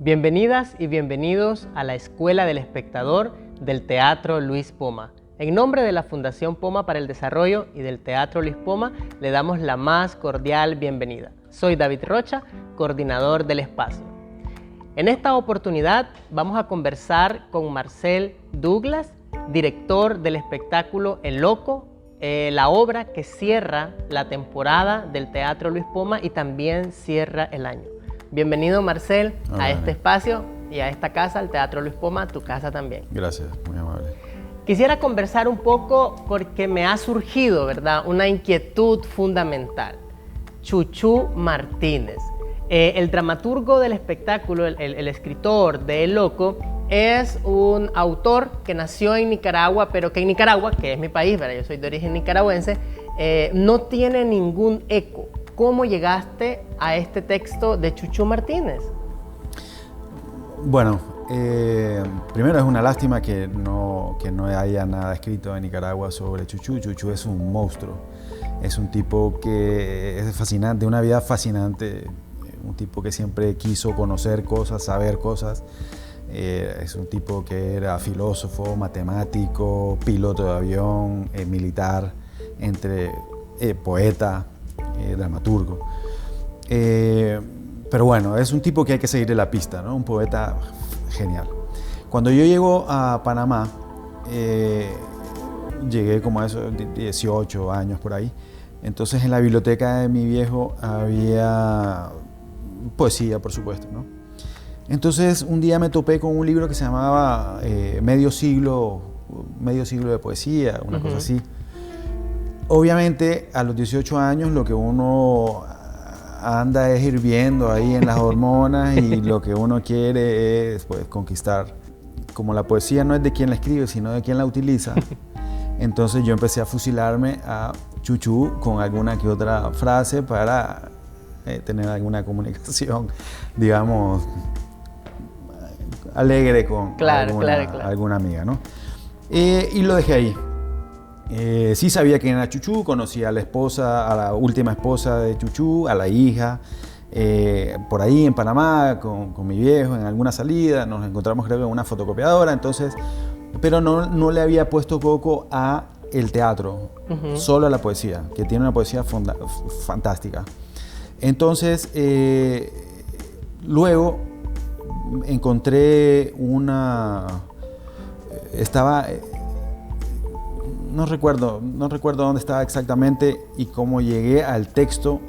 Bienvenidas y bienvenidos a la Escuela del Espectador del Teatro Luis Poma. En nombre de la Fundación Poma para el Desarrollo y del Teatro Luis Poma, le damos la más cordial bienvenida. Soy David Rocha, coordinador del espacio. En esta oportunidad vamos a conversar con Marcel Douglas, director del espectáculo El Loco, la obra que cierra la temporada del Teatro Luis Poma y también cierra el año. Bienvenido, Marcel, a este espacio y a esta casa, el Teatro Luis Poma, tu casa también. Gracias, muy amable. Quisiera conversar un poco porque me ha surgido, ¿verdad?, una inquietud fundamental. Chuchú Martínez, el dramaturgo del espectáculo, el escritor de El Loco, es un autor que nació en Nicaragua, pero que en Nicaragua, que es mi país, ¿verdad?, yo soy de origen nicaragüense, no tiene ningún eco. ¿Cómo llegaste a este texto de Chuchú Martínez? Bueno, primero es una lástima que no haya nada escrito en Nicaragua sobre Chuchú. Chuchú es un monstruo, es un tipo que es fascinante, una vida fascinante, un tipo que siempre quiso conocer cosas, saber cosas. Es un tipo que era filósofo, matemático, piloto de avión, militar, poeta, dramaturgo. Pero bueno, es un tipo que hay que seguirle la pista, ¿no? Un poeta genial. Cuando yo llego a Panamá, llegué como a esos 18 años por ahí. Entonces en la biblioteca de mi viejo había poesía, por supuesto, ¿no? Entonces un día me topé con un libro que se llamaba Medio siglo de poesía, una cosa así. Obviamente a los 18 años lo que uno anda es hirviendo ahí en las hormonas y lo que uno quiere es, pues, conquistar. Como la poesía no es de quien la escribe, sino de quien la utiliza, entonces yo empecé a fusilarme a Chuchú con alguna que otra frase para tener alguna comunicación, digamos, alegre con alguna amiga, ¿no? Y lo dejé ahí. Sí sabía quién era Chuchú, conocí a la esposa, a la última esposa de Chuchú, a la hija, por ahí en Panamá con mi viejo en alguna salida, nos encontramos creo en una fotocopiadora, entonces, pero no le había puesto coco a el teatro, solo a la poesía, que tiene una poesía fantástica. Entonces, luego encontré no recuerdo dónde estaba exactamente y cómo llegué al texto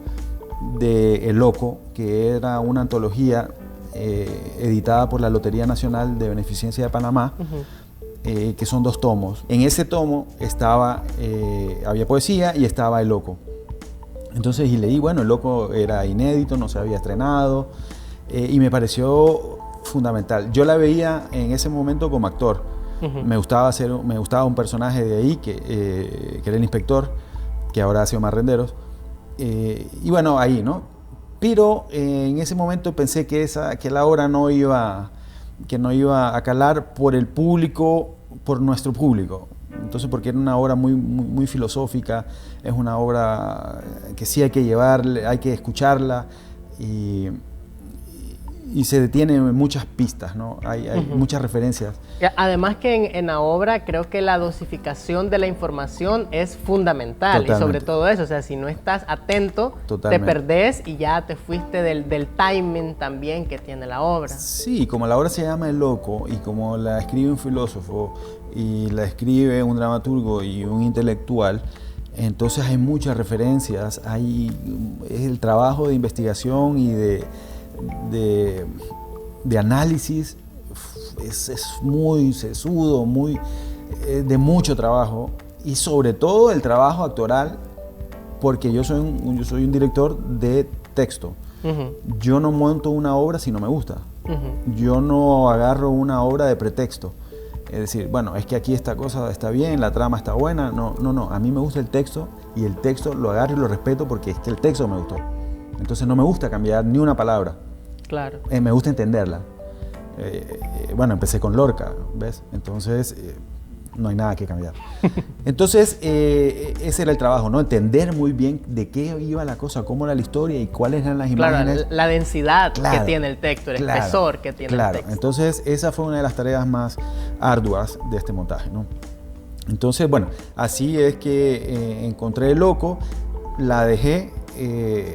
de El Loco, que era una antología editada por la Lotería Nacional de Beneficencia de Panamá, que son 2 tomos. En ese tomo había poesía y estaba El Loco. Entonces, y leí, bueno, El Loco era inédito, no se había estrenado, y me pareció fundamental. Yo la veía en ese momento como actor. Me gustaba un personaje de ahí que era el inspector, que ahora hace Omar Renderos. Y bueno, ahí, ¿no? Pero en ese momento pensé que la obra no iba a calar por el público, por nuestro público. Entonces, porque era una obra muy, muy, muy filosófica, es una obra que sí hay que llevarle, hay que escucharla y se detienen muchas pistas, ¿no? Hay muchas referencias. Además que en la obra creo que la dosificación de la información es fundamental. Totalmente. Y sobre todo eso, o sea, si no estás atento, te perdés y ya te fuiste del timing también que tiene la obra. Sí, como la obra se llama El Loco y como la escribe un filósofo y la escribe un dramaturgo y un intelectual, entonces hay muchas referencias, es el trabajo de investigación y de análisis es muy sesudo, de mucho trabajo y sobre todo el trabajo actoral, porque yo soy un director de texto. Yo no monto una obra si no me gusta. Yo no agarro una obra de pretexto. Es decir, bueno, es que aquí esta cosa está bien, la trama está buena. No. A mí me gusta el texto y el texto lo agarro y lo respeto porque es que el texto me gustó. Entonces no me gusta cambiar ni una palabra. Claro. Me gusta entenderla. Bueno, empecé con Lorca, ¿ves? Entonces no hay nada que cambiar. Entonces, ese era el trabajo, ¿no? Entender muy bien de qué iba la cosa, cómo era la historia y cuáles eran las imágenes. La densidad que tiene el texto, el espesor que tiene el texto. Entonces, esa fue una de las tareas más arduas de este montaje, ¿no? Entonces, bueno, así es que encontré El Loco, la dejé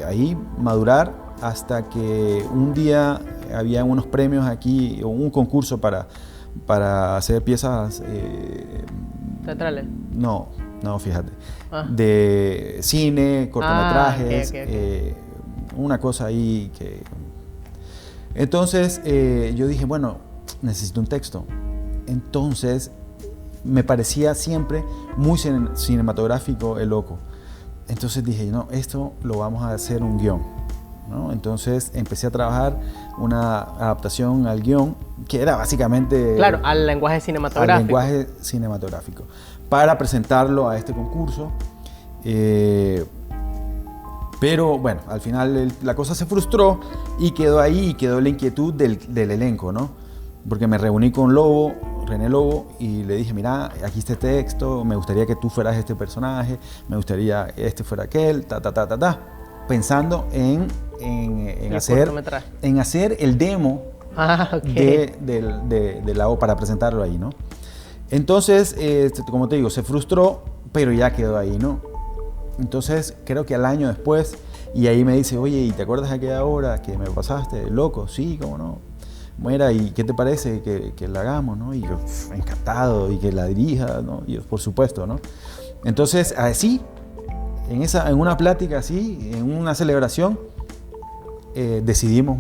ahí madurar hasta que un día había unos premios aquí, o un concurso para hacer piezas... ¿teatrales? No, fíjate. De cine, cortometrajes, okay. Una cosa ahí que... Entonces yo dije, bueno, necesito un texto. Entonces me parecía siempre muy cinematográfico El Loco. Entonces dije, no, esto lo vamos a hacer un guión, ¿no? Entonces empecé a trabajar una adaptación al guión que era básicamente... Claro, al lenguaje cinematográfico. Al lenguaje cinematográfico, para presentarlo a este concurso. Pero bueno, al final la cosa se frustró y quedó ahí, y quedó la inquietud del elenco, ¿no? Porque me reuní con René Lobo, y le dije, mira, aquí está este texto, me gustaría que tú fueras este personaje, me gustaría este fuera aquel, pensando en hacer el demo de la obra para presentarlo ahí, ¿no? Entonces, como te digo, se frustró, pero ya quedó ahí, ¿no? Entonces, creo que al año después, y ahí me dice, oye, ¿y te acuerdas de aquella obra que me pasaste, Loco? Sí, cómo no. Mira, ¿y qué te parece que la hagamos, no? Y yo, encantado, y que la dirija, ¿no? Y yo, por supuesto, ¿no? Entonces, así, en una plática así, en una celebración, decidimos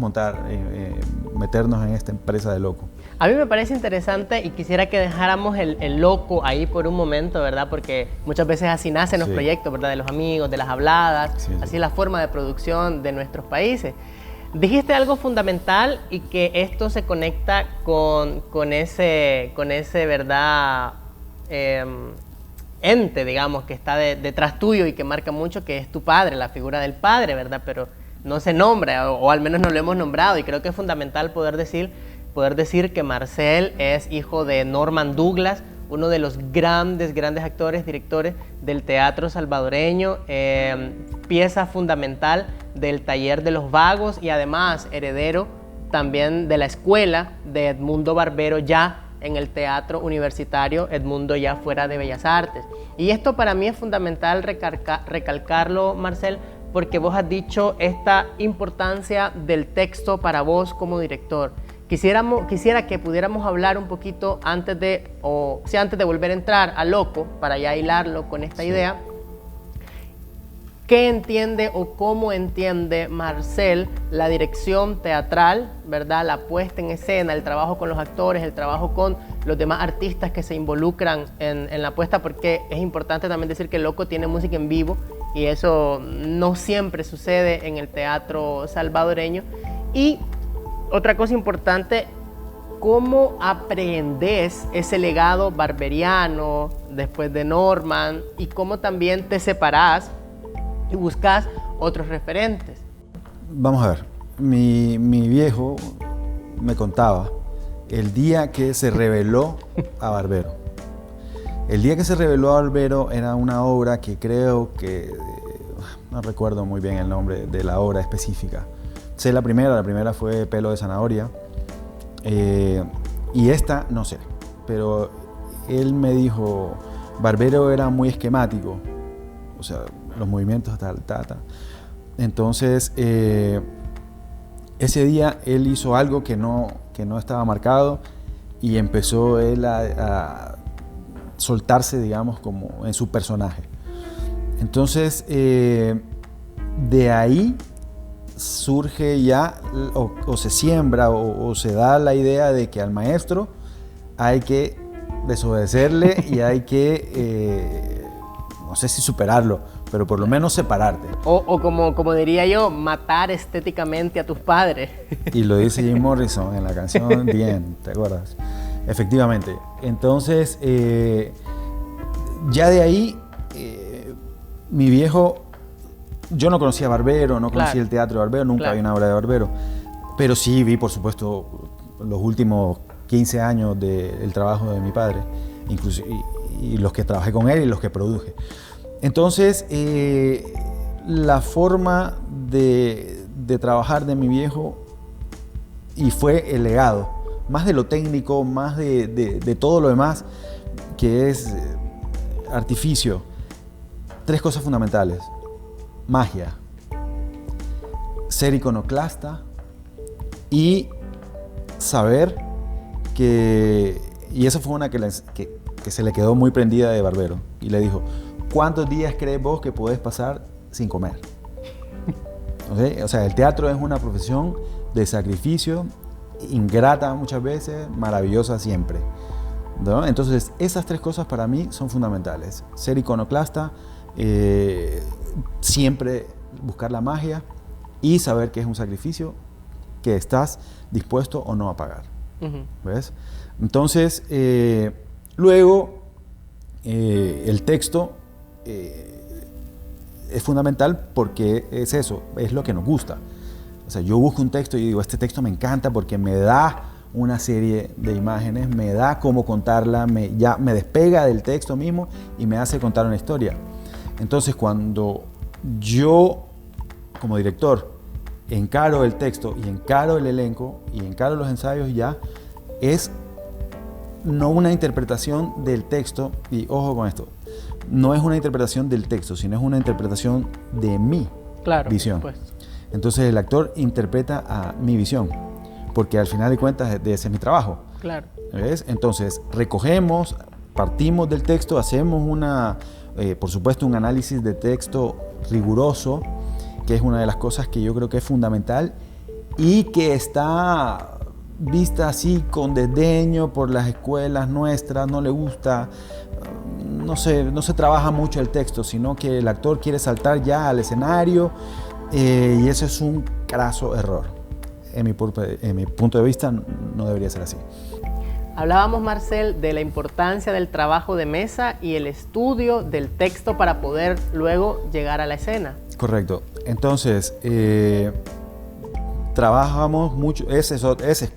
meternos en esta empresa de Loco. A mí me parece interesante y quisiera que dejáramos el Loco ahí por un momento, ¿verdad? Porque muchas veces así nacen los proyectos, ¿verdad? De los amigos, de las habladas, así es la forma de producción de nuestros países. Dijiste algo fundamental, y que esto se conecta con ese ¿verdad? Ente, digamos, que está detrás tuyo y que marca mucho, que es tu padre, la figura del padre, ¿verdad? Pero no se nombra, o al menos no lo hemos nombrado, y creo que es fundamental poder decir que Marcel es hijo de Norman Douglas, uno de los grandes actores, directores del teatro salvadoreño, pieza fundamental del Taller de los Vagos, y además heredero también de la escuela de Edmundo Barbero, ya en el teatro universitario Edmundo, ya fuera de Bellas Artes. Y esto para mí es fundamental recalcarlo, Marcel, porque vos has dicho esta importancia del texto para vos como director. Quisiera que pudiéramos hablar un poquito antes de volver a entrar a Loco, para ya hilarlo con esta idea. ¿Qué entiende o cómo entiende Marcel la dirección teatral, ¿verdad? La puesta en escena, el trabajo con los actores, el trabajo con los demás artistas que se involucran en la puesta, porque es importante también decir que Loco tiene música en vivo, y eso no siempre sucede en el teatro salvadoreño. Y otra cosa importante, ¿cómo aprendes ese legado barberiano después de Norman, y cómo también te separás y buscas otros referentes? Vamos a ver, mi viejo me contaba el día que se reveló a Barbero. El día que se reveló a Barbero era una obra que creo que, no recuerdo muy bien el nombre de la obra específica. Sé la primera fue Pelo de Zanahoria, y esta no sé, pero él me dijo, Barbero era muy esquemático, o sea, los movimientos tal. Entonces, ese día él hizo algo que no estaba marcado, y empezó él a soltarse, digamos, como en su personaje. Entonces, de ahí surge ya, o se siembra, o se da la idea de que al maestro hay que desobedecerle y hay que, no sé si superarlo, pero por lo menos separarte. O como diría yo, matar estéticamente a tus padres. Y lo dice Jim Morrison en la canción The End, ¿te acuerdas? Efectivamente. Entonces, ya de ahí, mi viejo, yo no conocía a Barbero, no conocía el teatro de Barbero, nunca vi una obra de Barbero, pero sí vi, por supuesto, los últimos 15 años del trabajo de mi padre. incluso, y los que trabajé con él y los que produje. Entonces, la forma de trabajar de mi viejo, y fue el legado, más de lo técnico, más de todo lo demás, que es artificio. 3 cosas fundamentales: magia, ser iconoclasta y saber que... Y esa fue una que se le quedó muy prendida de Barbero. Y le dijo: ¿cuántos días crees vos que podés pasar sin comer? ¿Okay? O sea, el teatro es una profesión de sacrificio, ingrata muchas veces, maravillosa siempre, ¿no? Entonces, esas 3 cosas para mí son fundamentales: ser iconoclasta, siempre buscar la magia y saber que es un sacrificio que estás dispuesto o no a pagar. ¿Ves? Entonces, luego, el texto es fundamental porque es eso, es lo que nos gusta. O sea, yo busco un texto y digo, este texto me encanta porque me da una serie de imágenes, me da cómo contarla, ya me despega del texto mismo y me hace contar una historia. Entonces, cuando yo, como director, encaro el texto y encaro el elenco y encaro los ensayos, ya es no una interpretación del texto, y ojo con esto, no es una interpretación del texto, sino es una interpretación de mi visión. Entonces el actor interpreta a mi visión, porque al final de cuentas de ese es mi trabajo. Claro. ¿Ves? Entonces recogemos, partimos del texto, hacemos por supuesto, un análisis de texto riguroso, que es una de las cosas que yo creo que es fundamental y que está vista así con desdeño por las escuelas nuestras, no le gusta, no se trabaja mucho el texto, sino que el actor quiere saltar ya al escenario, y ese es un craso error. En mi punto de vista no debería ser así. Hablábamos, Marcel, de la importancia del trabajo de mesa y el estudio del texto para poder luego llegar a la escena. Correcto. Entonces, trabajamos mucho,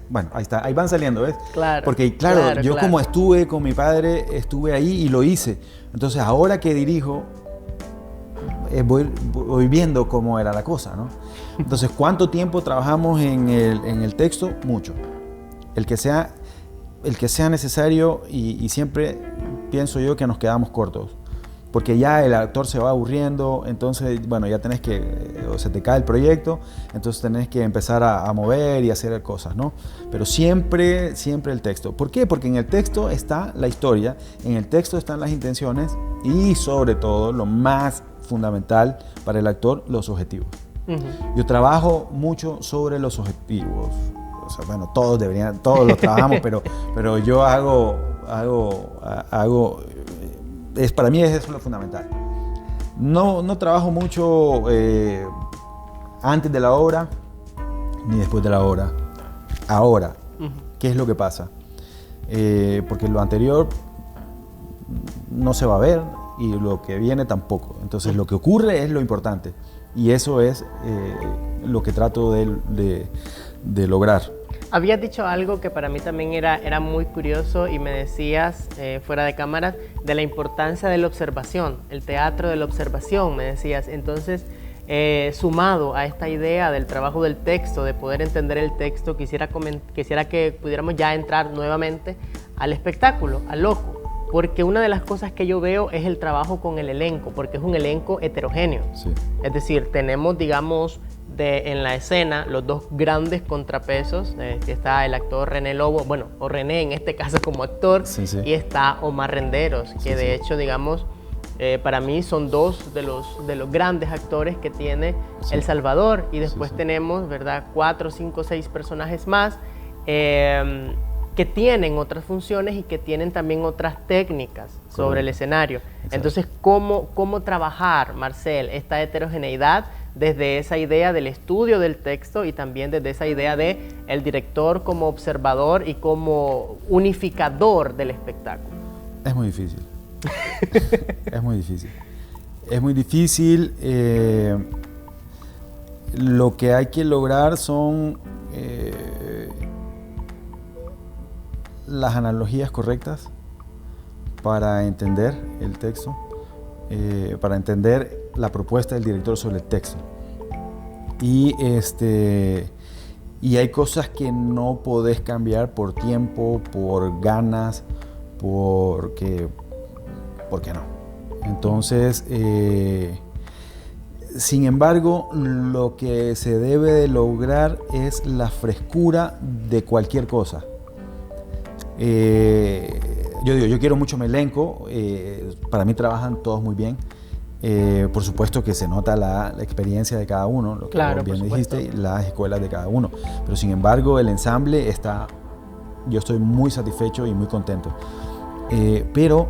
bueno, ahí está, ahí van saliendo, ¿ves? Claro. Porque claro, yo como estuve con mi padre, estuve ahí y lo hice. Entonces, ahora que dirijo, voy viendo cómo era la cosa, ¿no? Entonces, ¿cuánto tiempo trabajamos en el texto? Mucho. El que sea necesario, y siempre pienso yo que nos quedamos cortos. Porque ya el actor se va aburriendo, entonces, bueno, ya se te cae el proyecto, entonces tenés que empezar a mover y hacer cosas, ¿no? Pero siempre el texto. ¿Por qué? Porque en el texto está la historia, en el texto están las intenciones y, sobre todo, lo más fundamental para el actor, los objetivos. Yo trabajo mucho sobre los objetivos. O sea, bueno, todos los trabajamos, pero yo para mí es eso lo fundamental. No trabajo mucho antes de la obra ni después de la obra. Ahora, ¿qué es lo que pasa? Porque lo anterior no se va a ver y lo que viene tampoco. Entonces, lo que ocurre es lo importante y eso es lo que trato de lograr. Habías dicho algo que para mí también era muy curioso y me decías, fuera de cámaras, de la importancia de la observación, el teatro de la observación, me decías. Entonces, sumado a esta idea del trabajo del texto, de poder entender el texto, quisiera que pudiéramos ya entrar nuevamente al espectáculo, al loco. Porque una de las cosas que yo veo es el trabajo con el elenco, porque es un elenco heterogéneo. Sí. Es decir, tenemos, digamos, en la escena los 2 grandes contrapesos, que está el actor René Lobo, bueno, o René en este caso como actor, y está Omar Renderos, que de hecho, digamos, para mí son 2 de los grandes actores que tiene El Salvador, y después tenemos, ¿verdad?, 4, 5, 6 personajes más que tienen otras funciones y que tienen también otras técnicas sobre el escenario. Exacto. Entonces, ¿cómo trabajar, Marcel, esta heterogeneidad desde esa idea del estudio del texto y también desde esa idea de el director como observador y como unificador del espectáculo? Es muy difícil. Es muy difícil. Es muy difícil. Lo que hay que lograr son las analogías correctas, para entender el texto, para entender la propuesta del director sobre el texto. Y hay cosas que no podés cambiar por tiempo, por ganas, porque no. Entonces, sin embargo, lo que se debe de lograr es la frescura de cualquier cosa. Yo quiero mucho mi elenco, para mí trabajan todos muy bien. Por supuesto que se nota la experiencia de cada uno, lo que claro, bien dijiste, las escuelas de cada uno. Pero sin embargo, el ensamble yo estoy muy satisfecho y muy contento. Pero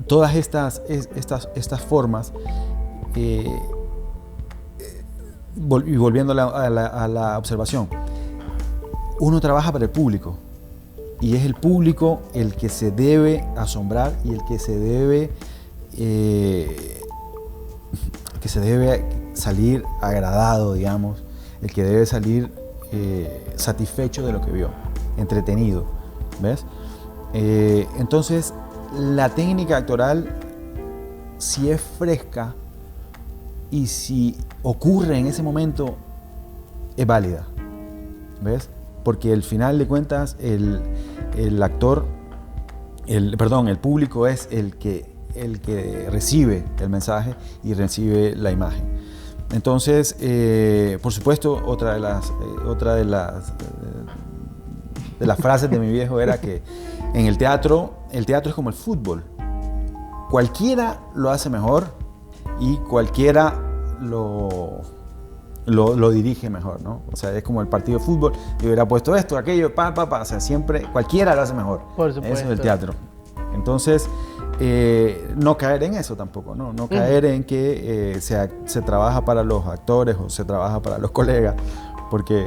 todas estas formas, y volviendo a la observación, uno trabaja para el público y es el público el que se debe asombrar y el que se debe salir agradado, digamos, el que debe salir satisfecho de lo que vio, entretenido, ¿ves? Entonces, la técnica actoral, si es fresca y si ocurre en ese momento, es válida, ¿ves? Porque al final de cuentas, el público es el que recibe el mensaje y recibe la imagen. Entonces, por supuesto, otra de las frases de mi viejo era que en el teatro es como el fútbol. Cualquiera lo hace mejor y cualquiera lo dirige mejor, ¿no? O sea, es como el partido de fútbol. Yo hubiera puesto esto, aquello, o sea, siempre cualquiera lo hace mejor. Por supuesto. Eso es el teatro. Entonces, no caer en eso tampoco, ¿no? No caer en que se trabaja para los actores o se trabaja para los colegas, porque...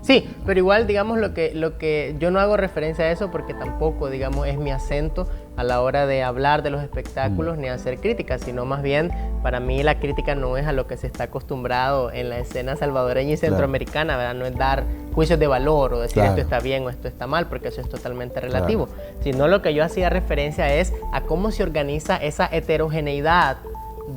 Sí, pero igual, digamos, lo que yo no hago referencia a eso porque tampoco, digamos, es mi acento a la hora de hablar de los espectáculos ni hacer críticas, sino más bien, para mí la crítica no es a lo que se está acostumbrado en la escena salvadoreña y centroamericana, ¿verdad? No es dar juicios de valor o decir esto está bien o esto está mal, porque eso es totalmente relativo, sino lo que yo hacía referencia es a cómo se organiza esa heterogeneidad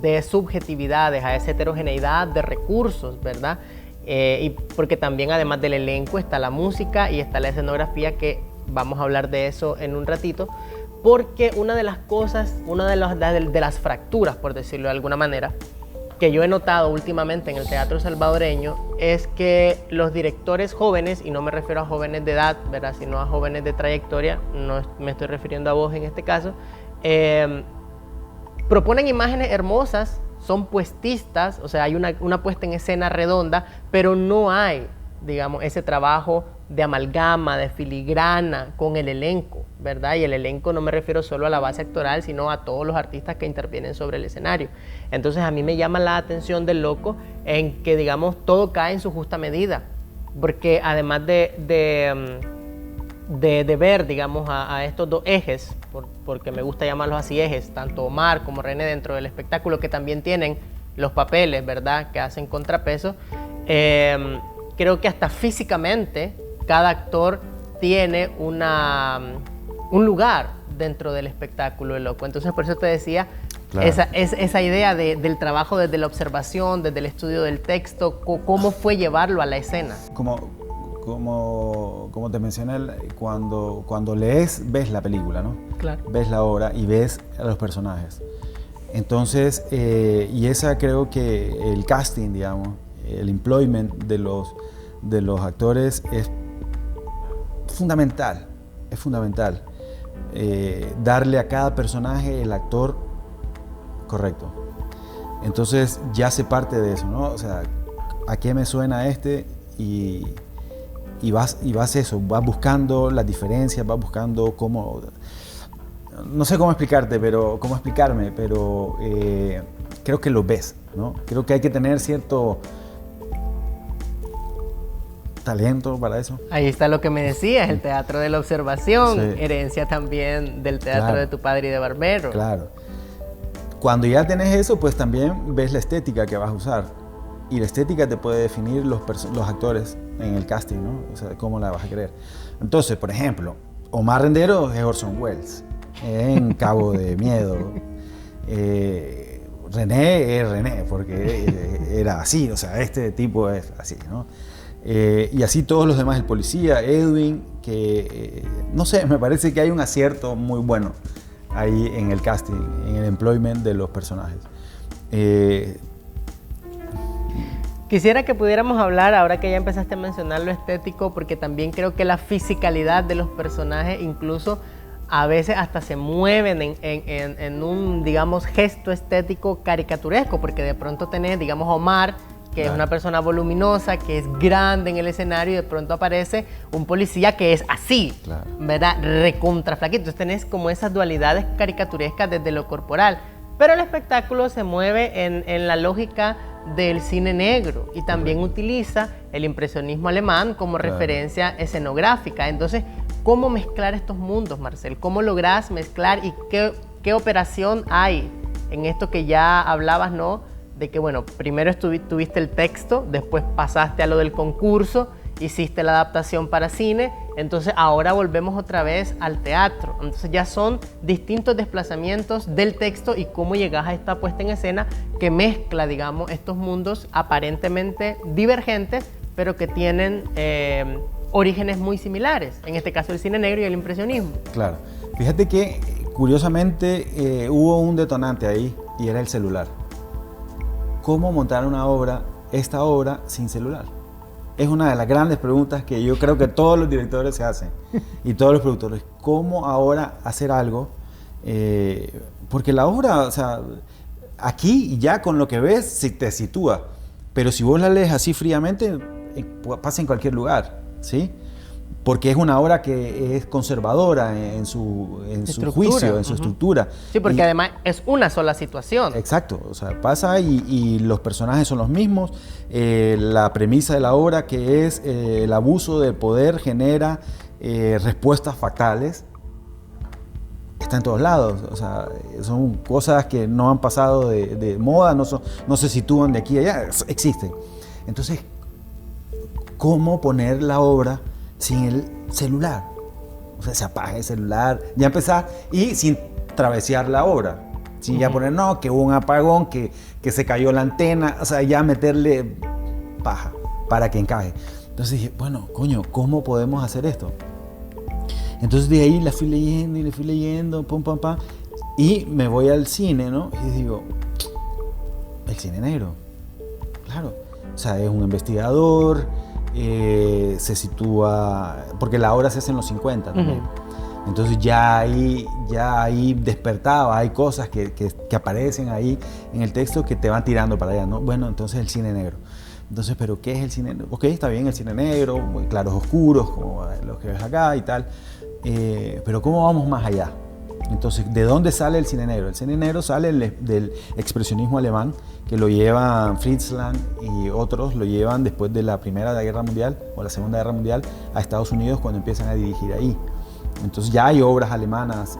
de subjetividades, a esa heterogeneidad de recursos, ¿verdad? Y porque también además del elenco está la música y está la escenografía, que vamos a hablar de eso en un ratito, porque una de las cosas, una de las fracturas, por decirlo de alguna manera, que yo he notado últimamente en el teatro salvadoreño es que los directores jóvenes, y no me refiero a jóvenes de edad, ¿verdad?, sino a jóvenes de trayectoria, no me estoy refiriendo a vos en este caso, proponen imágenes hermosas, son puestistas, o sea, hay una puesta en escena redonda, pero no hay, digamos, ese trabajo de amalgama, de filigrana con el elenco, ¿verdad? Y el elenco no me refiero solo a la base actoral, sino a todos los artistas que intervienen sobre el escenario. Entonces a mí me llama la atención del loco en que, digamos, todo cae en su justa medida, porque además de ver, digamos, a estos dos ejes, porque me gusta llamarlos así ejes, tanto Omar como René dentro del espectáculo, que también tienen los papeles, ¿verdad?, que hacen contrapeso, creo que hasta físicamente cada actor tiene un lugar dentro del espectáculo, el loco. Entonces por eso te decía, claro, esa idea del trabajo desde la observación, desde el estudio del texto, cómo fue llevarlo a la escena. Como te mencioné, cuando lees, ves la película, ¿no? Claro. Ves la obra y ves a los personajes. Entonces, y esa creo que el casting, digamos, el employment de los actores es fundamental, darle a cada personaje el actor correcto. Entonces ya se parte de eso, ¿no? O sea, ¿a qué me suena este? Y vas buscando las diferencias, vas buscando cómo, no sé cómo explicarme, pero creo que lo ves, ¿no? Creo que hay que tener cierto talento para eso. Ahí está lo que me decías, el teatro de la observación, sí, herencia también del teatro, claro, de tu padre y de Barbero. Claro. Cuando ya tenés eso, pues también ves la estética que vas a usar. Y la estética te puede definir los actores en el casting, ¿no? O sea, cómo la vas a creer. Entonces, por ejemplo, Omar Rendero es Orson Welles, en Cabo de Miedo. René es René, porque era así, o sea, este tipo es así, ¿no? Y así todos los demás, el policía, Edwin, que no sé, me parece que hay un acierto muy bueno ahí en el casting, en el employment de los personajes. Quisiera que pudiéramos hablar, ahora que ya empezaste a mencionar lo estético, porque también creo que la fisicalidad de los personajes incluso a veces hasta se mueven en un, digamos, gesto estético caricaturesco, porque de pronto tenés, digamos, Omar, que es una persona voluminosa, que es grande en el escenario, y de pronto aparece un policía que es así, ¿verdad? Recontra flaquito. Entonces tenés como esas dualidades caricaturescas desde lo corporal. Pero el espectáculo se mueve en la lógica del cine negro y también utiliza el impresionismo alemán como referencia escenográfica. Entonces, ¿cómo mezclar estos mundos, Marcel? ¿Cómo lográs mezclar y qué operación hay en esto que ya hablabas, ¿no? De que, bueno, primero tuviste el texto, después pasaste a lo del concurso, hiciste la adaptación para cine, entonces ahora volvemos otra vez al teatro. Entonces ya son distintos desplazamientos del texto y cómo llegas a esta puesta en escena que mezcla, digamos, estos mundos aparentemente divergentes, pero que tienen orígenes muy similares, en este caso el cine negro y el impresionismo. Claro. Fíjate que curiosamente hubo un detonante ahí y era el celular. ¿Cómo montar esta obra sin celular? Es una de las grandes preguntas que yo creo que todos los directores se hacen y todos los productores. ¿Cómo ahora hacer algo? Porque la obra, o sea, aquí ya con lo que ves te sitúa, pero si vos la lees así fríamente, pasa en cualquier lugar, ¿sí? Porque es una obra que es conservadora en su juicio, en su estructura. Sí, porque además es una sola situación. Exacto, o sea, pasa y los personajes son los mismos. La premisa de la obra, que es el abuso del poder, genera respuestas fatales. Está en todos lados, o sea, son cosas que no han pasado de moda, no se sitúan de aquí a allá, existen. Entonces, ¿cómo poner la obra sin el celular? O sea, se apaga el celular, ya empezar, y sin travesear la obra, sin ya poner, no, que hubo un apagón, que se cayó la antena, o sea, ya meterle paja para que encaje. Entonces dije, bueno, coño, ¿cómo podemos hacer esto? Entonces de ahí la fui leyendo, pum, pam, pam, y me voy al cine, ¿no? Y digo, el cine negro, claro, o sea, es un investigador, se sitúa, porque la obra se hace en los 50 también. Entonces ya ahí despertaba, hay cosas que aparecen ahí en el texto que te van tirando para allá, ¿no? Bueno, entonces el cine negro. Entonces, ¿pero qué es el cine negro? Ok, está bien el cine negro, muy claros oscuros, como los que ves acá y tal, pero ¿cómo vamos más allá? Entonces, ¿de dónde sale el cine negro? El cine negro sale del expresionismo alemán, que lo llevan Fritz Lang y otros, lo llevan después de la Primera Guerra Mundial o la Segunda Guerra Mundial a Estados Unidos, cuando empiezan a dirigir ahí. Entonces ya hay obras alemanas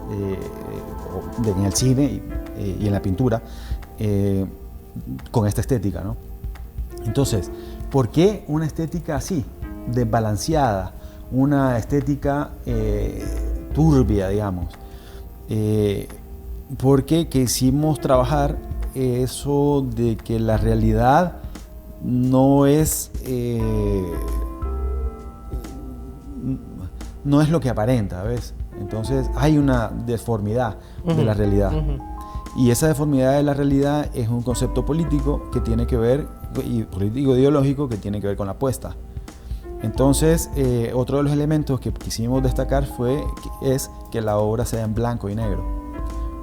en el cine y en la pintura con esta estética, ¿no? Entonces, ¿por qué una estética así, desbalanceada, una estética turbia, digamos? Porque quisimos trabajar eso de que la realidad no es lo que aparenta, ¿ves? Entonces hay una deformidad de la realidad. Y esa deformidad de la realidad es un concepto político que tiene que ver, y político ideológico, que tiene que ver con la apuesta. Entonces, otro de los elementos que quisimos destacar es que la obra sea en blanco y negro.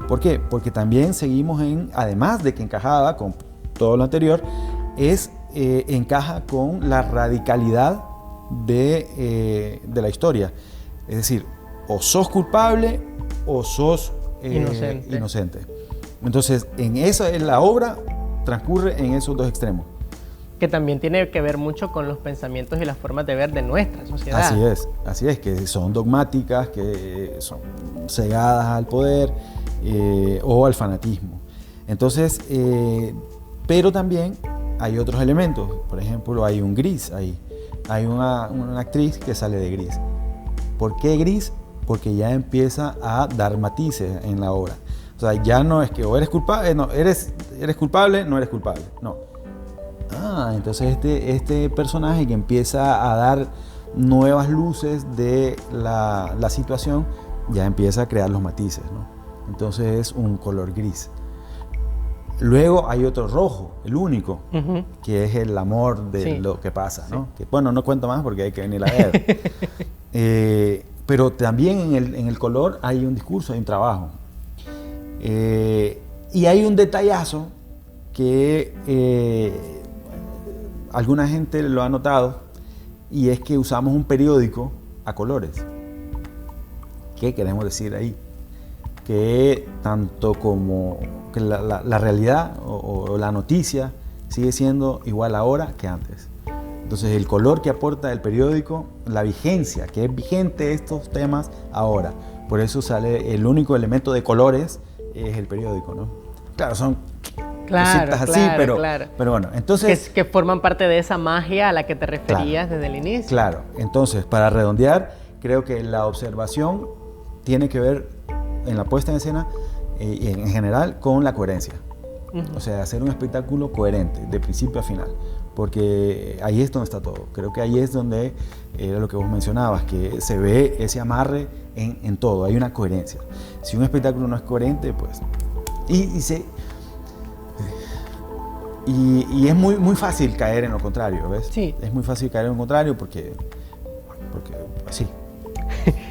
¿Por qué? Porque también seguimos además de que encajaba con todo lo anterior, encaja con la radicalidad de la historia. Es decir, o sos culpable o sos inocente. Entonces, la obra transcurre en esos dos extremos. Que también tiene que ver mucho con los pensamientos y las formas de ver de nuestra sociedad. Así es, que son dogmáticas, que son cegadas al poder o al fanatismo. Entonces, pero también hay otros elementos. Por ejemplo, hay un gris ahí. Hay una actriz que sale de gris. ¿Por qué gris? porque ya empieza a dar matices en la obra. O sea, ya no es que o eres culpable, no, eres culpable, no eres culpable, no. Entonces este personaje que empieza a dar nuevas luces de la situación, ya empieza a crear los matices, ¿no? Entonces es un color gris. Luego hay otro rojo, el único, que es el amor de lo que pasa, ¿no? Que, bueno, no cuento más porque hay que venir a ver. Pero también en el color hay un discurso, hay un trabajo. Y hay un detallazo que alguna gente lo ha notado, y es que usamos un periódico a colores. ¿Qué queremos decir ahí? Que tanto como que la realidad o la noticia sigue siendo igual ahora que antes. Entonces el color que aporta el periódico, la vigencia, que es vigente estos temas ahora. Por eso sale el único elemento de colores es el periódico, ¿no? Claro, son cositas así, pero bueno, entonces... Que forman parte de esa magia a la que te referías desde el inicio. Claro, entonces para redondear, creo que la observación tiene que ver en la puesta en escena y en general con la coherencia. O sea, hacer un espectáculo coherente de principio a final, porque ahí es donde está todo. Creo que ahí es donde era lo que vos mencionabas, que se ve ese amarre en todo, hay una coherencia. Si un espectáculo no es coherente, pues... Y es muy fácil caer en lo contrario, ¿ves? Sí. Es muy fácil caer en lo contrario porque así.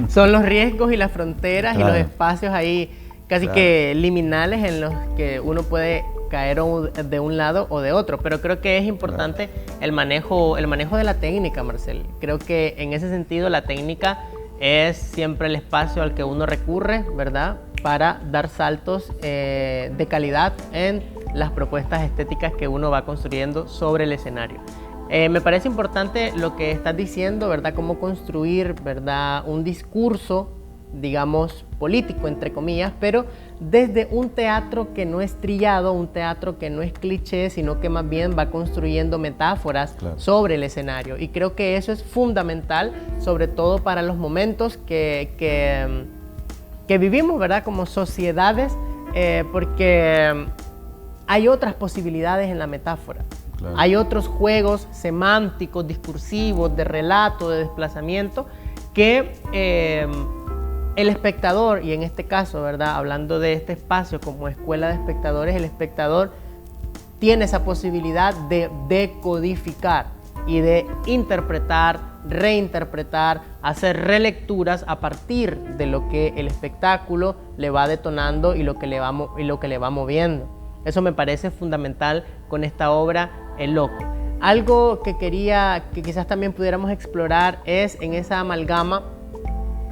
Son los riesgos y las fronteras, claro, y los espacios ahí casi que liminales en los que uno puede caer de un lado o de otro. Pero creo que es importante el manejo de la técnica, Marcel. Creo que en ese sentido la técnica es siempre el espacio al que uno recurre, ¿verdad?, para dar saltos de calidad en las propuestas estéticas que uno va construyendo sobre el escenario. Me parece importante lo que estás diciendo, ¿verdad?, cómo construir, ¿verdad?, un discurso, digamos, político, entre comillas, pero desde un teatro que no es trillado, un teatro que no es cliché, sino que más bien va construyendo metáforas sobre el escenario. Y creo que eso es fundamental, sobre todo para los momentos que vivimos, ¿verdad?, como sociedades, porque hay otras posibilidades en la metáfora. Claro. Hay otros juegos semánticos, discursivos, de relato, de desplazamiento, que el espectador, y en este caso, ¿verdad?, hablando de este espacio como escuela de espectadores, el espectador tiene esa posibilidad de decodificar y de interpretar, reinterpretar, hacer relecturas a partir de lo que el espectáculo le va detonando y lo que le va moviendo. Eso me parece fundamental con esta obra, El Loco. Algo que quería que quizás también pudiéramos explorar es en esa amalgama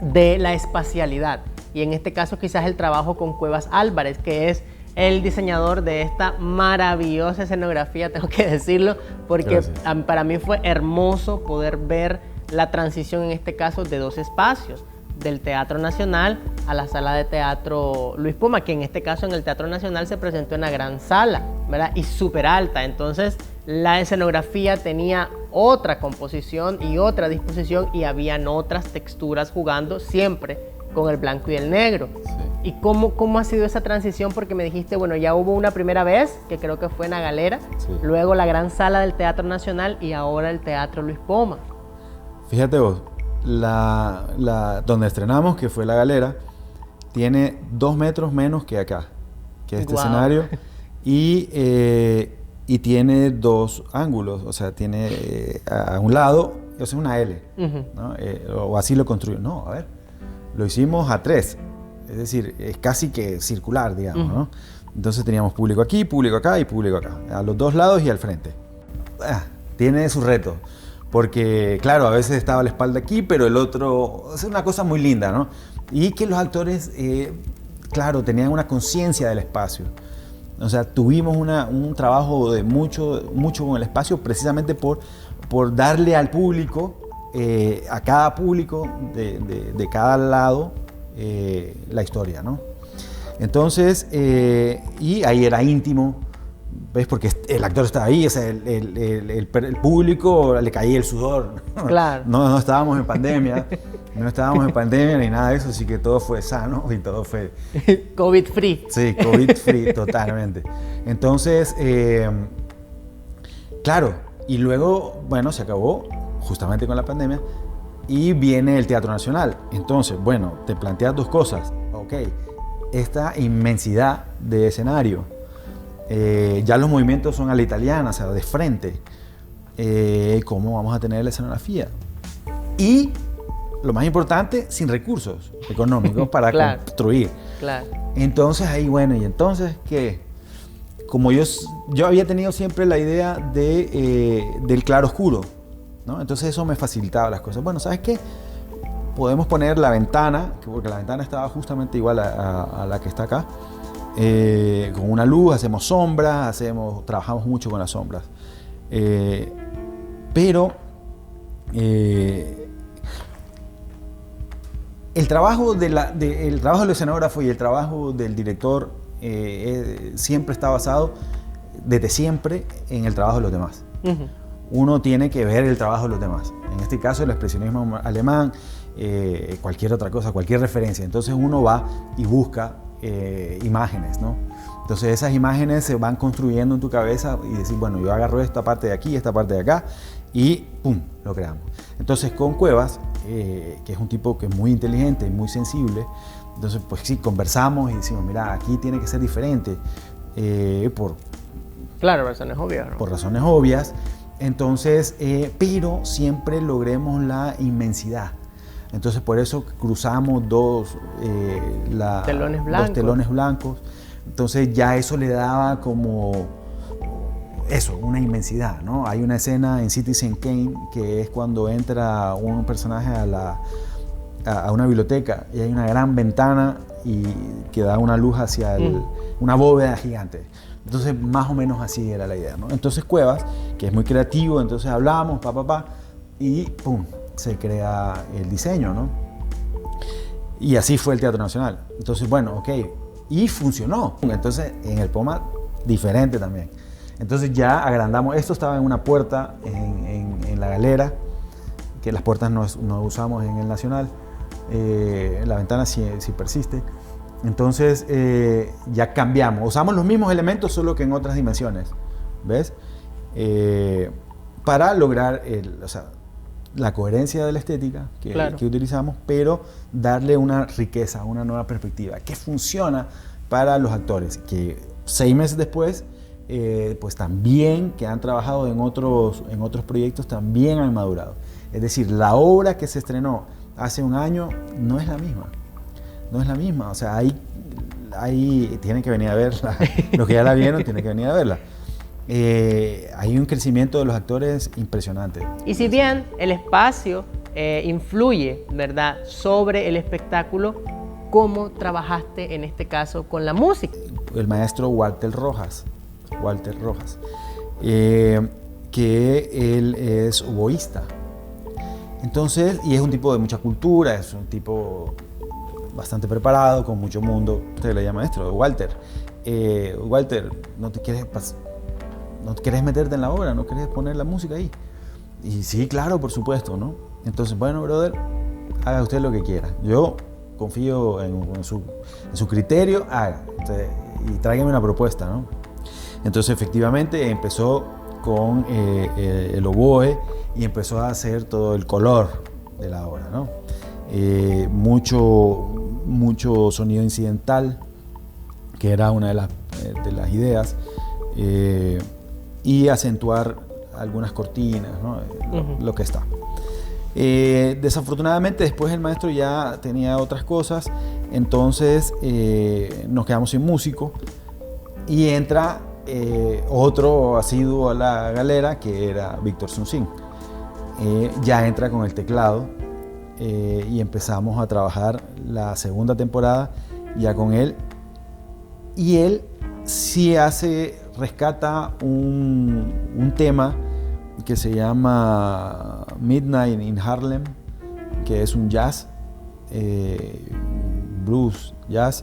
de la espacialidad, y en este caso quizás el trabajo con Cuevas Álvarez, que es el diseñador de esta maravillosa escenografía, tengo que decirlo, porque para mí fue hermoso poder ver la transición en este caso de dos espacios, del Teatro Nacional a la Sala de Teatro Luis Poma, que en este caso en el Teatro Nacional se presentó en la gran sala, ¿verdad?, y súper alta. Entonces la escenografía tenía otra composición y otra disposición, y habían otras texturas jugando siempre con el blanco y el negro. Sí. ¿Y cómo ha sido esa transición? Porque me dijiste, bueno, ya hubo una primera vez, que creo que fue en la Galera, luego la gran sala del Teatro Nacional y ahora el Teatro Luis Poma. Fíjate vos, donde estrenamos, que fue la Galera, tiene 2 metros menos que acá, que este escenario, y tiene 2 ángulos, o sea, tiene a un lado, o sea, una L, ¿no? O así lo construyó. No, a ver, lo hicimos a 3, es decir, es casi que circular, digamos, ¿no? Entonces teníamos público aquí, público acá y público acá, a los 2 lados y al frente. Tiene su reto, porque claro, a veces estaba la espalda aquí, pero el otro, es una cosa muy linda, ¿no? Y que los actores, claro, tenían una conciencia del espacio. O sea, tuvimos un trabajo de mucho con el espacio, precisamente por darle al público, a cada público de cada lado, la historia, ¿no? Entonces, y ahí era íntimo, ¿ves? Porque el actor estaba ahí, o sea, el público le caía el sudor. Claro. No estábamos en pandemia. No estábamos en pandemia ni nada de eso, así que todo fue sano y todo fue... COVID free. Sí, COVID free, totalmente. Entonces, claro, y luego, bueno, se acabó justamente con la pandemia y viene el Teatro Nacional. Entonces, bueno, te planteas dos cosas. Ok, esta inmensidad de escenario, ya los movimientos son a la italiana, o sea, de frente. ¿Cómo vamos a tener la escenografía? Y lo más importante, sin recursos económicos para claro, construir. Claro. Entonces ahí, bueno, ¿y entonces qué? Como yo había tenido siempre la idea del claro-oscuro, ¿no? Entonces eso me facilitaba las cosas. Bueno, ¿sabes qué? Podemos poner la ventana, porque la ventana estaba justamente igual a la que está acá, con una luz, hacemos sombras, trabajamos mucho con las sombras. Pero el trabajo del escenógrafo y el trabajo del director siempre está basado, desde siempre, en el trabajo de los demás. Uh-huh. Uno tiene que ver el trabajo de los demás. En este caso, el expresionismo alemán, cualquier otra cosa, cualquier referencia. Entonces uno va y busca imágenes, ¿no? Entonces esas imágenes se van construyendo en tu cabeza y decir, bueno, yo agarro esta parte de aquí, esta parte de acá y ¡pum!, lo creamos. Entonces con Cuevas, que es un tipo que es muy inteligente y muy sensible, entonces pues sí, conversamos y decimos, mira, aquí tiene que ser diferente claro, razones obvias, ¿no? Por razones obvias. Entonces, pero siempre logremos la inmensidad. Entonces por eso cruzamos dos telones blancos. Entonces ya eso le daba como eso, una inmensidad, ¿no? Hay una escena en Citizen Kane que es cuando entra un personaje a una biblioteca y hay una gran ventana y que da una luz hacia una bóveda gigante. Entonces más o menos así era la idea, ¿no? Entonces Cuevas, que es muy creativo, entonces hablamos, y ¡pum!, se crea el diseño, ¿no? Y así fue el Teatro Nacional. Entonces, bueno, ok, y funcionó. Entonces, en el POMA, diferente también. Entonces ya agrandamos, esto estaba en una puerta en la galera, que las puertas no usamos en el Nacional, la ventana sí persiste. Entonces ya cambiamos, usamos los mismos elementos solo que en otras dimensiones, ¿ves? Para lograr la coherencia de la estética que utilizamos, pero darle una riqueza, una nueva perspectiva que funciona para los actores, que 6 meses después, pues también, que han trabajado en otros proyectos, también han madurado. Es decir, la obra que se estrenó hace un año no es la misma. No es la misma, o sea, ahí tienen que venir a verla. Los que ya la vieron tienen que venir a verla. Hay un crecimiento de los actores impresionante. Y si bien el espacio influye, ¿verdad?, sobre el espectáculo, ¿cómo trabajaste en este caso con la música? El maestro Walter Rojas, que él es oboísta. Entonces, y es un tipo de mucha cultura, es un tipo bastante preparado, con mucho mundo. Usted le llama maestro, Walter. Walter, ¿no te quieres meterte en la obra? ¿No quieres poner la música ahí? Y sí, claro, por supuesto, ¿no? Entonces, bueno, brother, haga usted lo que quiera. Yo confío en su criterio, haga. Y tráigame una propuesta, ¿no? Entonces, efectivamente, empezó con el oboe y empezó a hacer todo el color de la obra, ¿no? Mucho sonido incidental, que era una de las ideas, y acentuar algunas cortinas, ¿no? Lo que está. Desafortunadamente después el maestro ya tenía otras cosas, entonces nos quedamos sin músico y entra otro asiduo a la galera, que era Víctor Sunsin. Ya entra con el teclado y empezamos a trabajar la segunda temporada ya con él, y él sí rescata un tema que se llama Midnight in Harlem, que es un jazz, blues, jazz,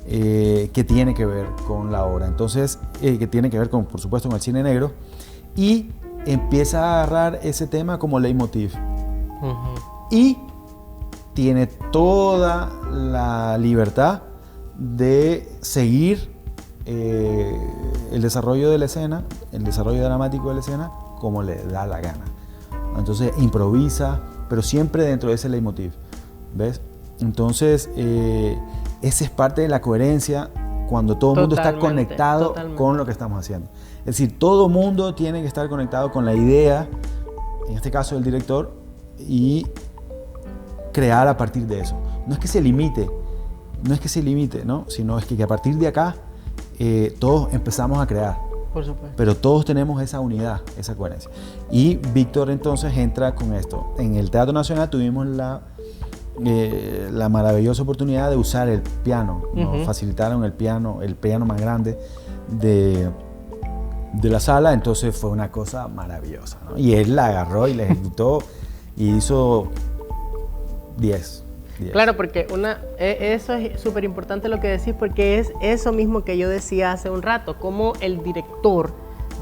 que tiene que ver con la obra. Entonces, que tiene que ver por supuesto, con el cine negro, y empieza a agarrar ese tema como leitmotiv. Uh-huh. Y tiene toda la libertad de seguir el desarrollo de la escena, el desarrollo dramático de la escena, como le da la gana. Entonces improvisa, pero siempre dentro de ese leitmotiv, ¿ves? Entonces esa es parte de la coherencia cuando todo el mundo está conectado con lo que estamos haciendo. Es decir, todo el mundo tiene que estar conectado con la idea, en este caso del director, y crear a partir de eso. No es que se limite, ¿no? Sino es que a partir de acá todos empezamos a crear. Por supuesto. Pero todos tenemos esa unidad, esa coherencia. Y Víctor entonces entra con esto. En el Teatro Nacional tuvimos la maravillosa oportunidad de usar el piano. Nos facilitaron el piano más grande de la sala, entonces fue una cosa maravillosa, ¿no? Y él la agarró y la ejecutó y hizo 10. Claro, porque eso es súper importante lo que decís, porque es eso mismo que yo decía hace un rato, cómo el director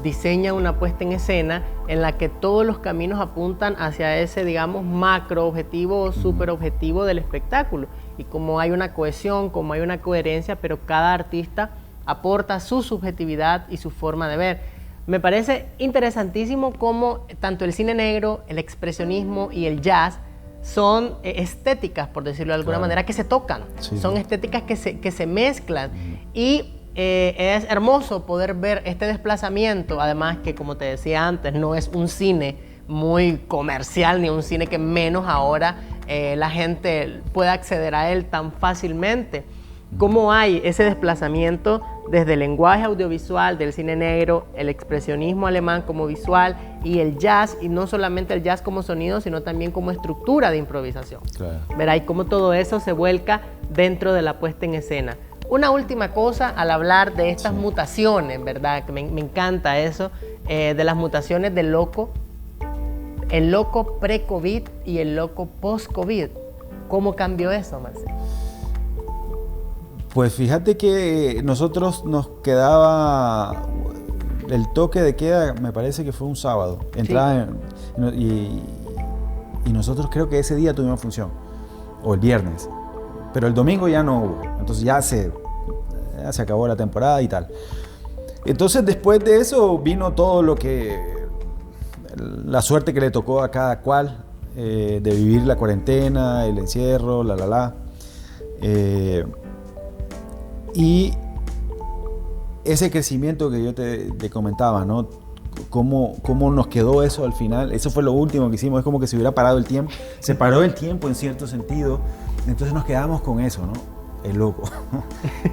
diseña una puesta en escena en la que todos los caminos apuntan hacia ese, digamos, macro objetivo o super objetivo del espectáculo. Y como hay una cohesión, como hay una coherencia, pero cada artista aporta su subjetividad y su forma de ver. Me parece interesantísimo cómo tanto el cine negro, el expresionismo y el jazz son estéticas, por decirlo de alguna manera, que se tocan. Sí, son estéticas que se mezclan. Y es hermoso poder ver este desplazamiento, además que, como te decía antes, no es un cine muy comercial, ni un cine que menos ahora la gente pueda acceder a él tan fácilmente. ¿Cómo hay ese desplazamiento desde el lenguaje audiovisual del cine negro, el expresionismo alemán como visual y el jazz, y no solamente el jazz como sonido, sino también como estructura de improvisación? Claro. Verá, y cómo todo eso se vuelca dentro de la puesta en escena. Una última cosa al hablar de estas mutaciones, ¿verdad? Que me encanta eso, de las mutaciones del loco, el loco pre-COVID y el loco post-COVID. ¿Cómo cambió eso, Marcel? Pues fíjate que nosotros nos quedaba el toque de queda, me parece que fue un sábado. Entraba y nosotros creo que ese día tuvimos función, o el viernes, pero el domingo ya no hubo. Entonces ya se acabó la temporada y tal. Entonces después de eso vino todo lo que, la suerte que le tocó a cada cual, de vivir la cuarentena, el encierro, y ese crecimiento que yo te comentaba, ¿no? ¿Cómo nos quedó eso al final? Eso fue lo último que hicimos, es como que se hubiera parado el tiempo. Se paró el tiempo en cierto sentido, entonces nos quedamos con eso, ¿no? El loco.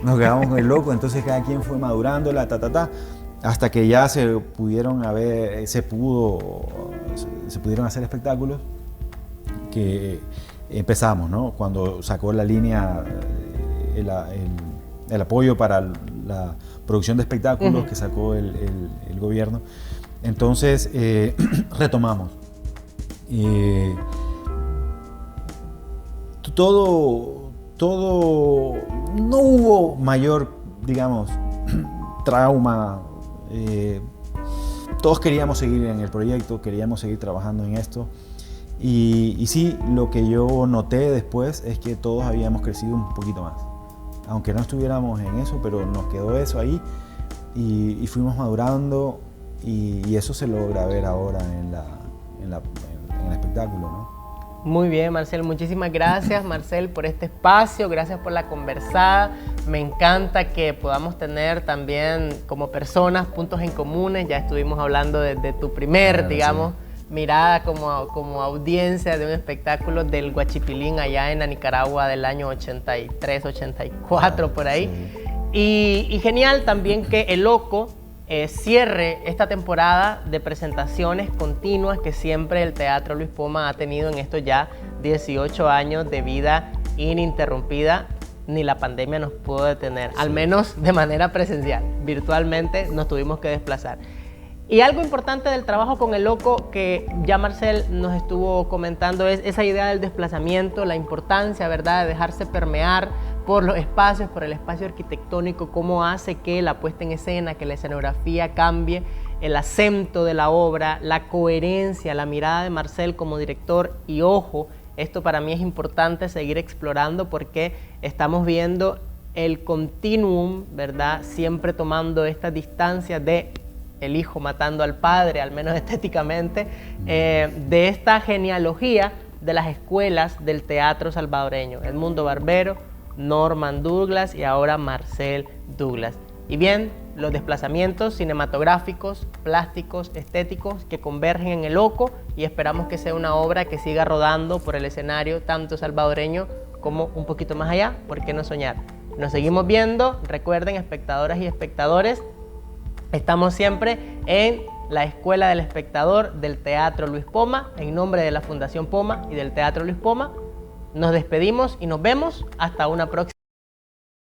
Nos quedamos con el loco, entonces cada quien fue madurando hasta que ya se pudieron hacer espectáculos que empezamos, ¿no? Cuando sacó la línea, el apoyo para la producción de espectáculos que sacó el gobierno. Entonces retomamos. Todo, no hubo mayor, digamos, trauma. Todos queríamos seguir en el proyecto, queríamos seguir trabajando en esto. Y sí, lo que yo noté después es que todos habíamos crecido un poquito más. Aunque no estuviéramos en eso, pero nos quedó eso ahí y fuimos madurando, y eso se logra ver ahora en el espectáculo, ¿no? Muy bien, Marcel, muchísimas gracias, Marcel, por este espacio, gracias por la conversada. Me encanta que podamos tener también como personas puntos en comunes. Ya estuvimos hablando de tu primer, digamos, mirada como audiencia de un espectáculo del Guachipilín allá en la Nicaragua del año 83, 84, por ahí. Sí. Y genial también que El Loco cierre esta temporada de presentaciones continuas que siempre el Teatro Luis Poma ha tenido en estos ya 18 años de vida ininterrumpida. Ni la pandemia nos pudo detener, al menos de manera presencial. Virtualmente nos tuvimos que desplazar. Y algo importante del trabajo con El Loco, que ya Marcel nos estuvo comentando, es esa idea del desplazamiento, la importancia, ¿verdad?, de dejarse permear por los espacios, por el espacio arquitectónico, cómo hace que la puesta en escena, que la escenografía cambie, el acento de la obra, la coherencia, la mirada de Marcel como director y, ojo, Esto para mí es importante seguir explorando porque estamos viendo el continuum, ¿verdad? Siempre tomando esta distancia de el hijo matando al padre, al menos estéticamente, de esta genealogía de las escuelas del teatro salvadoreño. Edmundo Barbero, Norman Douglas y ahora Marcel Douglas. Y bien, los desplazamientos cinematográficos, plásticos, estéticos que convergen en El Loco, y esperamos que sea una obra que siga rodando por el escenario tanto salvadoreño como un poquito más allá. ¿Por qué no soñar? Nos seguimos viendo. Recuerden, espectadoras y espectadores, estamos siempre en la Escuela del Espectador del Teatro Luis Poma. En nombre de la Fundación Poma y del Teatro Luis Poma, nos despedimos y nos vemos hasta una próxima.